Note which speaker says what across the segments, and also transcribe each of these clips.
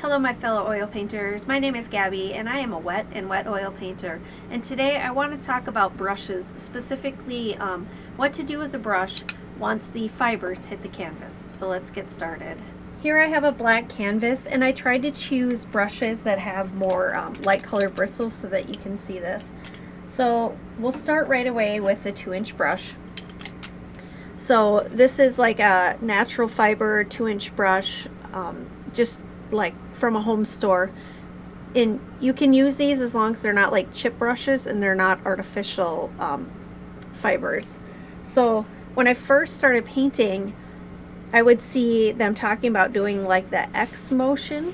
Speaker 1: Hello my fellow oil painters, my name is Gabby and I am a wet oil painter, and today I want to talk about brushes, specifically what to do with the brush once the fibers hit the canvas. So let's get started. Here I have a black canvas and I tried to choose brushes that have more light colored bristles so that you can see this. So we'll start right away with the 2-inch brush. So this is like a natural fiber 2-inch brush, just like from a home store, and you can use these as long as they're not like chip brushes and they're not artificial fibers. So when I first started painting, I would see them talking about doing like the X motion,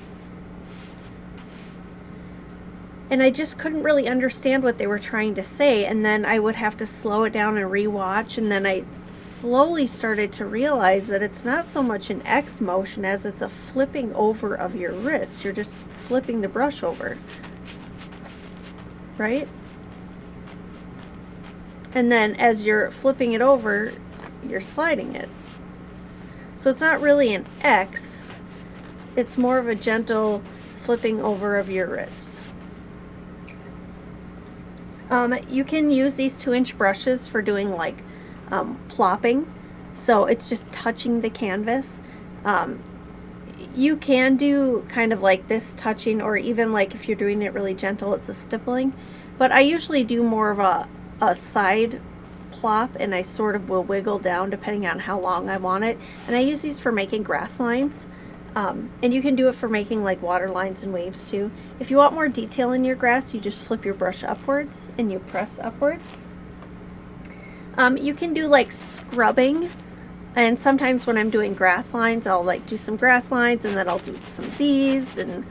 Speaker 1: and I just couldn't really understand what they were trying to say, and then I would have to slow it down and rewatch, and then I slowly started to realize that it's not so much an X motion as it's a flipping over of your wrist. You're just flipping the brush over, right? And then as you're flipping it over, you're sliding it. So it's not really an X, it's more of a gentle flipping over of your wrist. You can use these 2-inch brushes for doing like plopping, so it's just touching the canvas. You can do kind of like this touching, or even like if you're doing it really gentle, it's a stippling, but I usually do more of a side plop, and I sort of will wiggle down depending on how long I want it, and I use these for making grass lines. And you can do it for making like water lines and waves too. If you want more detail in your grass, you just flip your brush upwards and you press upwards. You can do like scrubbing, and sometimes when I'm doing grass lines, I'll like do some grass lines and then I'll do some of these, and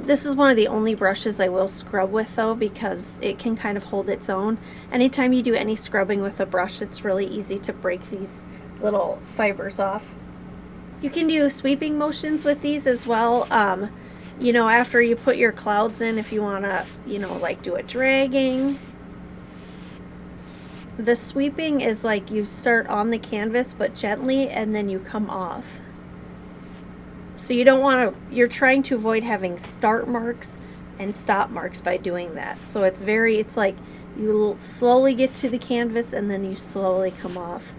Speaker 1: this is one of the only brushes I will scrub with though, because it can kind of hold its own. Anytime you do any scrubbing with a brush, it's really easy to break these little fibers off. You can do sweeping motions with these as well. You know, after you put your clouds in, if you want to, you know, like do a dragging. The sweeping is like you start on the canvas but gently, and then you come off. So you don't want to, you're trying to avoid having start marks and stop marks by doing that. So it's like you slowly get to the canvas and then you slowly come off.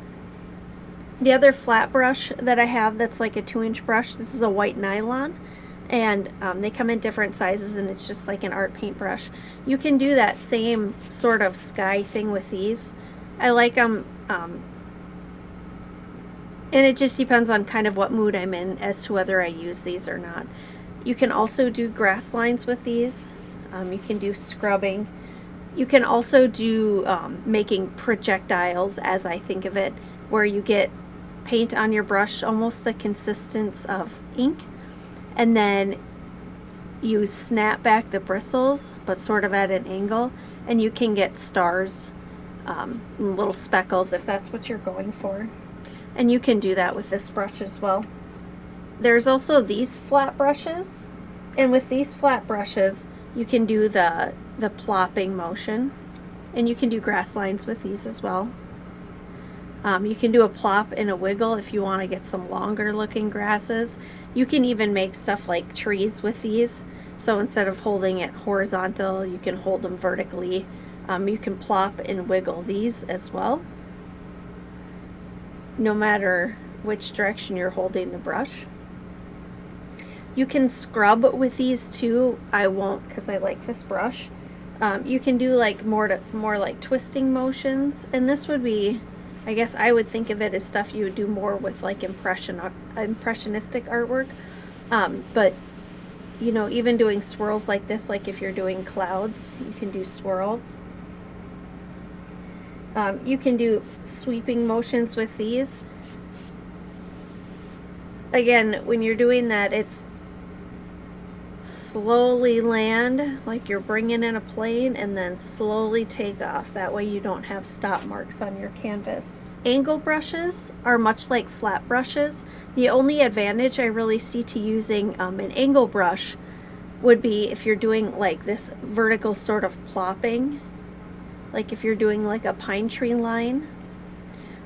Speaker 1: The other flat brush that I have that's like a 2-inch brush, this is a white nylon, and they come in different sizes, and it's just like an art paintbrush. You can do that same sort of sky thing with these. I like them, and it just depends on kind of what mood I'm in as to whether I use these or not. You can also do grass lines with these. You can do scrubbing. You can also do making projectiles, as I think of it, where you get paint on your brush almost the consistence of ink, and then you snap back the bristles but sort of at an angle, and you can get stars, little speckles, if that's what you're going for. And you can do that with this brush as well. There's also these flat brushes, and with these flat brushes you can do the plopping motion, and you can do grass lines with these as well. You can do a plop and a wiggle if you want to get some longer looking grasses. You can even make stuff like trees with these. So instead of holding it horizontal, you can hold them vertically. You can plop and wiggle these as well, no matter which direction you're holding the brush. You can scrub with these too. I won't, because I like this brush. You can do like more like twisting motions, and this would be, I guess I would think of it as stuff you would do more with like impressionistic artwork. But you know, even doing swirls like this, like if you're doing clouds, you can do swirls. You can do sweeping motions with these. Again, when you're doing that, it's slowly land like you're bringing in a plane, and then slowly take off. That way you don't have stop marks on your canvas. Angle brushes are much like flat brushes. The only advantage I really see to using an angle brush would be if you're doing like this vertical sort of plopping, like if you're doing like a pine tree line.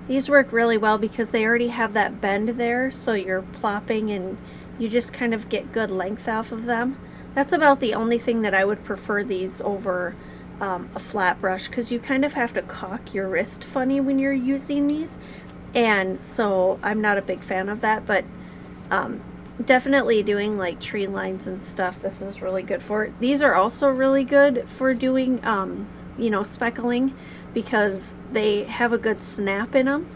Speaker 1: These work really well because they already have that bend there, so you're plopping and You just kind of get good length off of them. That's about the only thing that I would prefer these over a flat brush, because you kind of have to cock your wrist funny when you're using these, and so I'm not a big fan of that. But definitely doing like tree lines and stuff, this is really good for it. These are also really good for doing you know, speckling, because they have a good snap in them.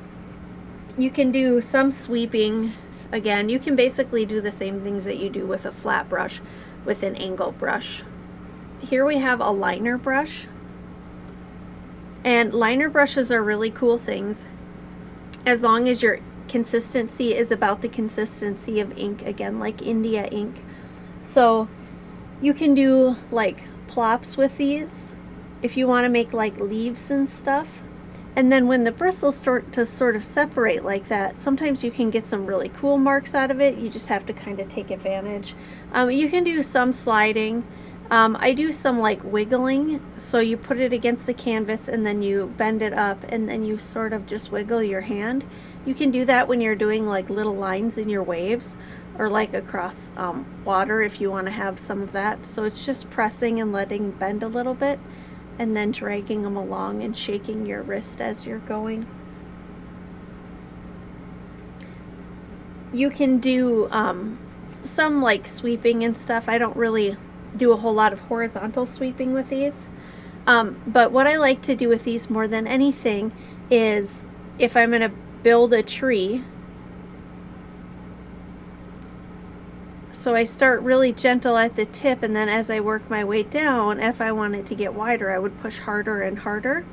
Speaker 1: You can do some sweeping. Again, you can basically do the same things that you do with a flat brush with an angle brush. Here we have a liner brush, and liner brushes are really cool things as long as your consistency is about the consistency of ink, again, like India ink. So you can do like plops with these if you want to make like leaves and stuff. And then when the bristles start to sort of separate like that, sometimes you can get some really cool marks out of it. You just have to kind of take advantage. You can do some sliding. I do some like wiggling. So you put it against the canvas and then you bend it up and then you sort of just wiggle your hand. You can do that when you're doing like little lines in your waves, or like across water if you want to have some of that. So it's just pressing and letting bend a little bit, and then dragging them along and shaking your wrist as you're going. You can do some like sweeping and stuff. I don't really do a whole lot of horizontal sweeping with these. But what I like to do with these more than anything is if I'm going to build a tree, so I start really gentle at the tip, and then as I work my way down, if I want it to get wider, I would push harder and harder.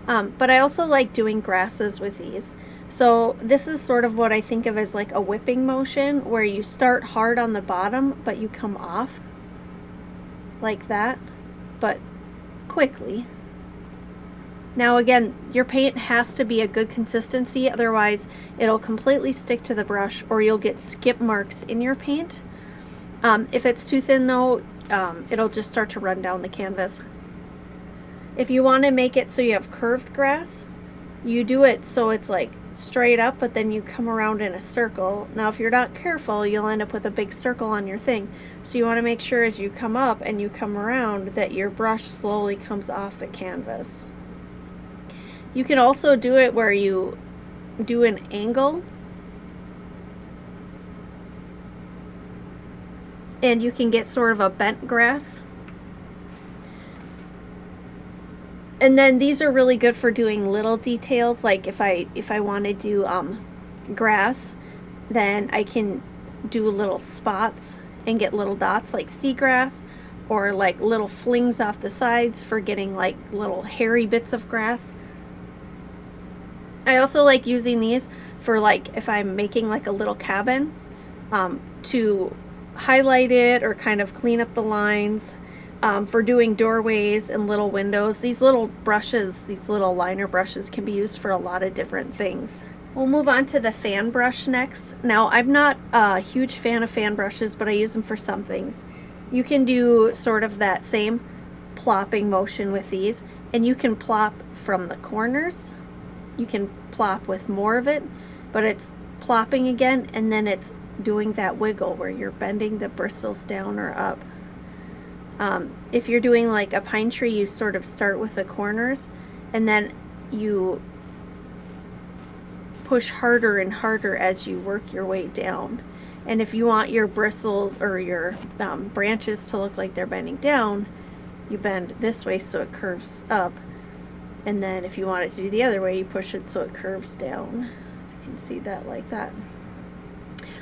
Speaker 1: But I also like doing grasses with these. So this is sort of what I think of as like a whipping motion, where you start hard on the bottom, but you come off like that, but quickly. Now again, your paint has to be a good consistency, otherwise it'll completely stick to the brush, or you'll get skip marks in your paint. If it's too thin though, it'll just start to run down the canvas. If you want to make it so you have curved grass, you do it so it's like straight up, but then you come around in a circle. Now if you're not careful, you'll end up with a big circle on your thing. So you want to make sure as you come up and you come around that your brush slowly comes off the canvas. You can also do it where you do an angle, and you can get sort of a bent grass. And then these are really good for doing little details, like if I want to do grass, then I can do little spots and get little dots like seagrass, or like little flings off the sides for getting like little hairy bits of grass. I also like using these for like if I'm making like a little cabin, to highlight it or kind of clean up the lines, for doing doorways and little windows. These little brushes, these little liner brushes, can be used for a lot of different things. We'll move on to the fan brush next. Now I'm not a huge fan of fan brushes, but I use them for some things. You can do sort of that same plopping motion with these, and you can plop from the corners. You can plop with more of it, but it's plopping again, and then it's doing that wiggle where you're bending the bristles down or up. If you're doing like a pine tree, you sort of start with the corners, and then you push harder and harder as you work your way down. And if you want your bristles or your branches to look like they're bending down, you bend this way so it curves up. And then if you want it to do the other way, you push it so it curves down. You can see that like that.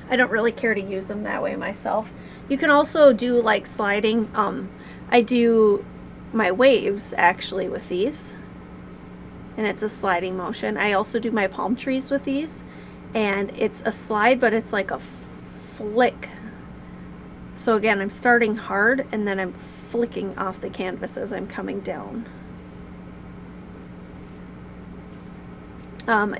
Speaker 1: I don't really care to use them that way myself. You can also do like sliding. I do my waves actually with these, and it's a sliding motion. I also do my palm trees with these, and it's a slide, but it's like a flick. So again, I'm starting hard, and then I'm flicking off the canvas as I'm coming down.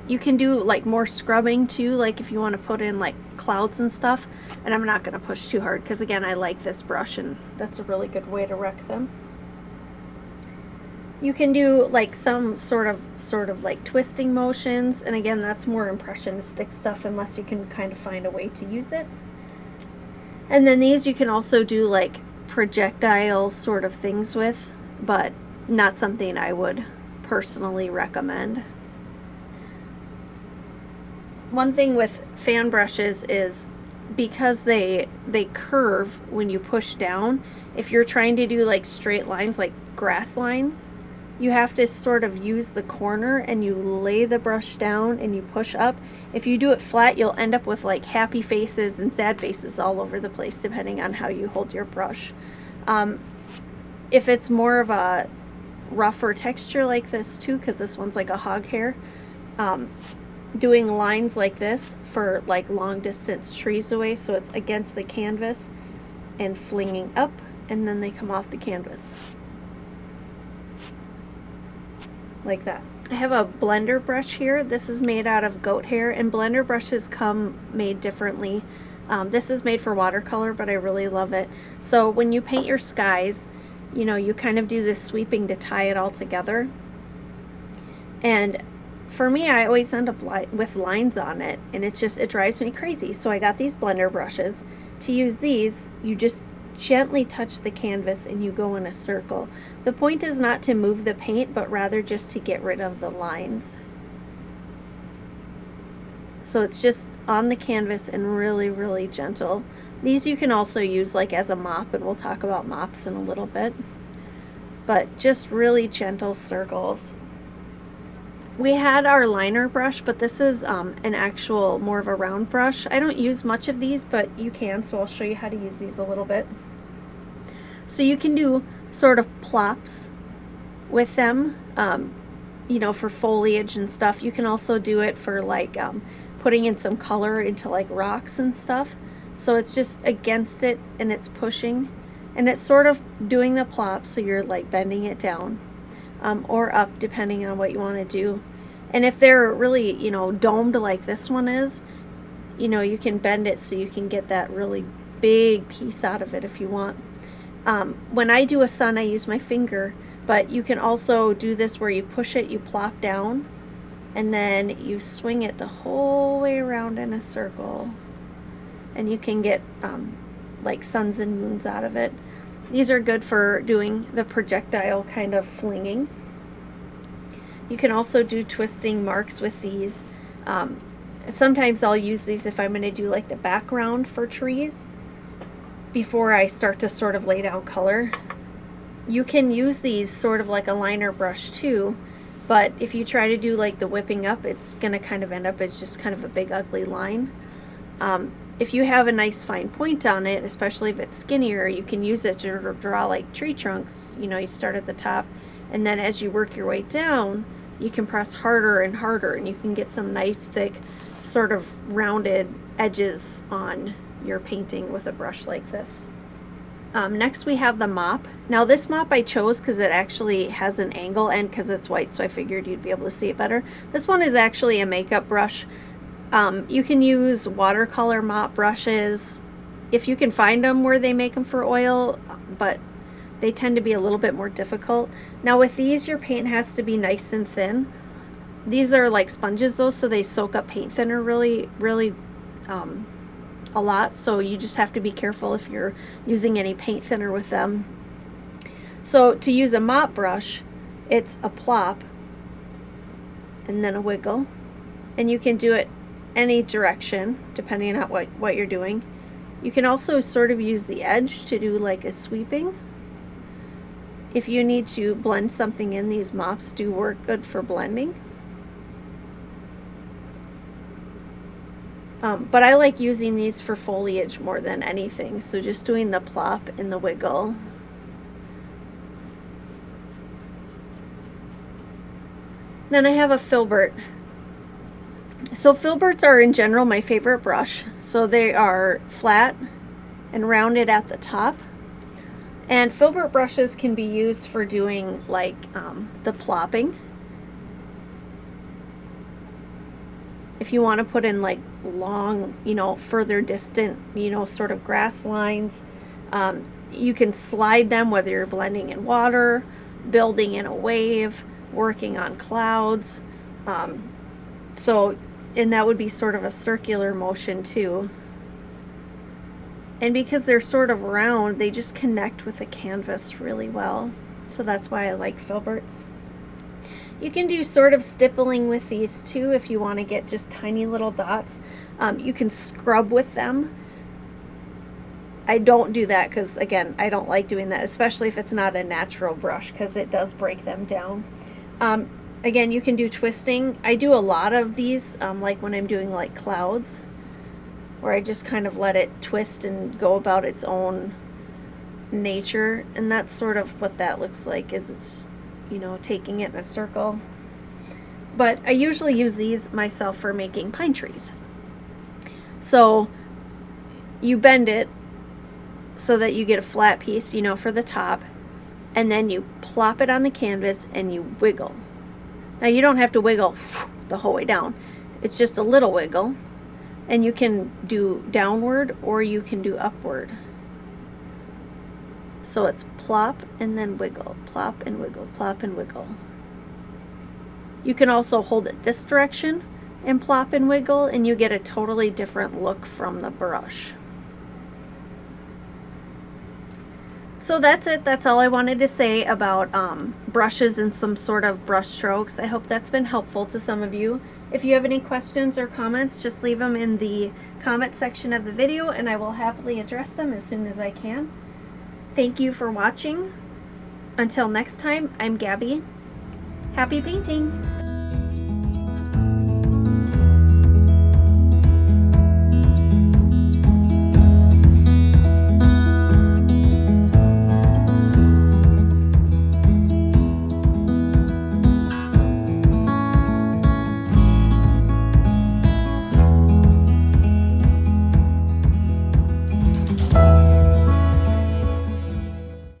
Speaker 1: You can do like more scrubbing too, like if you want to put in like clouds and stuff, and I'm not going to push too hard because again I like this brush and that's a really good way to wreck them. You can do like some sort of like twisting motions, and again, that's more impressionistic stuff unless you can kind of find a way to use it. And then these you can also do like projectile sort of things with, but not something I would personally recommend. One thing with fan brushes is because they curve when you push down, if you're trying to do like straight lines, like grass lines, you have to sort of use the corner and you lay the brush down and you push up. If you do it flat, you'll end up with like happy faces and sad faces all over the place depending on how you hold your brush. If it's more of a rougher texture like this too, because this one's like a hog hair, doing lines like this for like long distance trees away, so it's against the canvas and flinging up, and then they come off the canvas like that. I have a blender brush here. This is made out of goat hair, and blender brushes come made differently. This is made for watercolor, but I really love it. So when you paint your skies, you know, you kind of do this sweeping to tie it all together. And for me, I always end up with lines on it, and it drives me crazy. So I got these blender brushes. To use these, you just gently touch the canvas and you go in a circle. The point is not to move the paint, but rather just to get rid of the lines. So it's just on the canvas and really, really gentle. These you can also use like as a mop, and we'll talk about mops in a little bit. But just really gentle circles. We had our liner brush, but this is an actual more of a round brush. I don't use much of these, but you can, so I'll show you how to use these a little bit. So you can do sort of plops with them, you know, for foliage and stuff. You can also do it for like putting in some color into like rocks and stuff. So it's just against it and it's pushing, and it's sort of doing the plop, so you're like bending it down. Or up, depending on what you want to do. And if they're really, you know, domed like this one is, you know, you can bend it so you can get that really big piece out of it if you want. When I do a sun, I use my finger, but you can also do this where you push it, you plop down, and then you swing it the whole way around in a circle, and you can get like suns and moons out of it. These are good for doing the projectile kind of flinging. You can also do twisting marks with these. Sometimes I'll use these if I'm going to do like the background for trees before I start to sort of lay down color. You can use these sort of like a liner brush too, but if you try to do like the whipping up, it's going to kind of end up as just kind of a big ugly line. If you have a nice fine point on it, especially if it's skinnier, you can use it to draw like tree trunks. You know, you start at the top, and then as you work your way down, you can press harder and harder, and you can get some nice thick sort of rounded edges on your painting with a brush like this. Next we have the mop. Now this mop I chose because it actually has an angle, and because it's white, so I figured you'd be able to see it better. This one is actually a makeup brush. You can use watercolor mop brushes if you can find them where they make them for oil, but they tend to be a little bit more difficult. Now with these, your paint has to be nice and thin. These are like sponges though, so they soak up paint thinner really, really a lot, so you just have to be careful if you're using any paint thinner with them. So to use a mop brush, it's a plop and then a wiggle, and you can do it any direction depending on what you're doing. You can also sort of use the edge to do like a sweeping. If you need to blend something in, these mops do work good for blending. But I like using these for foliage more than anything, so just doing the plop and the wiggle. Then I have a Filbert. So Filberts are in general my favorite brush. So they are flat and rounded at the top. And Filbert brushes can be used for doing like the plopping. If you want to put in like long, you know, further distant, you know, sort of grass lines, you can slide them whether you're blending in water building in a wave, working on clouds. So, and that would be sort of a circular motion too. And because they're sort of round, they just connect with the canvas really well. So that's why I like Filberts. You can do sort of stippling with these too if you want to get just tiny little dots. You can scrub with them. I don't do that because, again, I don't like doing that, especially if it's not a natural brush, because it does break them down. Again, you can do twisting. I do a lot of these, like when I'm doing like clouds, where I just kind of let it twist and go about its own nature. And that's sort of what that looks like, is it's, you know, taking it in a circle. But I usually use these myself for making pine trees. So you bend it so that you get a flat piece, you know, for the top, and then you plop it on the canvas and you wiggle. Now you don't have to wiggle the whole way down. It's just a little wiggle, and you can do downward or you can do upward. So it's plop and then wiggle, plop and wiggle, plop and wiggle. You can also hold it this direction and plop and wiggle, and you get a totally different look from the brush. So that's it. That's all I wanted to say about brushes and some sort of brush strokes. I hope that's been helpful to some of you. If you have any questions or comments, just leave them in the comment section of the video, and I will happily address them as soon as I can. Thank you for watching. Until next time, I'm Gabby. Happy painting!